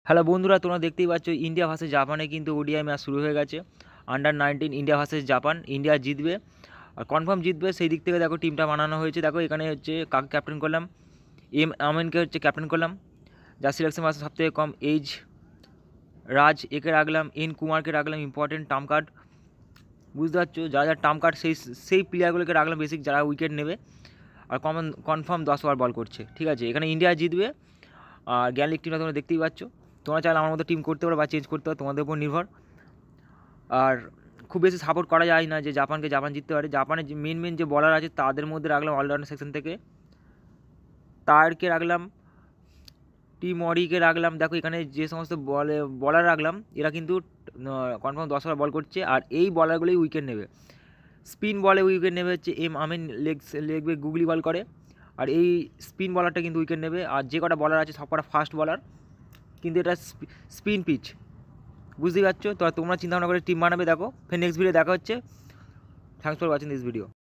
Hello বন্ধুরা, তোমরা দেখতেই পাচ্ছ ইন্ডিয়া ভার্সেস জাপানে কিন্তু ওডিআই ম্যাচ শুরু হয়ে গেছে। Under 19 India versus Japan. India জিতবে আর কনফার্ম জিতবে, সেই দিক থেকে দেখো টিমটা বানানো হয়েছে। দেখো এখানে হচ্ছে কাকে ক্যাপ্টেন করলাম, এম আমিনকে হচ্ছে ক্যাপ্টেন করলাম, যার সিলেকশন মাসে সবথেকে কম এজ। রাজ একে রাখলাম, এন কুমারকে রাখলাম ইম্পর্টেন্ট টার্ম কার্ড, বুঝতে পারছো, যারা যারা টার্ম কার্ড সেই প্লেয়ারগুলোকে রাখলাম বেসিক, যারা উইকেট নেবে। আর কনফার্ম 10 ওভার বল করছে, ঠিক আছে। এখানে ইন্ডিয়া জিতবে। আর জ্ঞান লিগ টিমটা তোমরা দেখতেই পাচ্ছ। তোমরা চাইলে আমার মতো টিম করতে পারো বা চেঞ্জ করতে পারো, তোমাদের উপর নির্ভর। আর খুব বেশি সাপোর্ট করা যায় না যে জাপান জিততে পারে। জাপানের যে মেন যে বলার আছে তাদের মধ্যে রাখলাম অলরাউন্ডার সেকশন থেকে তারকে রাখলাম, টিম অরিকে রাখলাম। দেখো এখানে যে সমস্ত বলার রাখলাম এরা কিন্তু কনফার্ম 10 ওভার বল করছে, আর এই বলারগুলোই উইকেট নেবে। স্পিন বলে উইকেট নেবে হচ্ছে এম আমিন, লেগবে গুগলি বল করে, আর এই স্পিন বলারটা কিন্তু উইকেট নেবে। আর যে কটা বলার আছে সব কটা ফাস্ট বলার, কিন্তু এটা স্পিন পিচ, বুঝতেই পারছো। তো তোমরা চিন্তা ভাবনা করে টিম বানাবে। দেখো ফের নেক্সট ভিডিও দেখা হচ্ছে। Thanks for watching this video.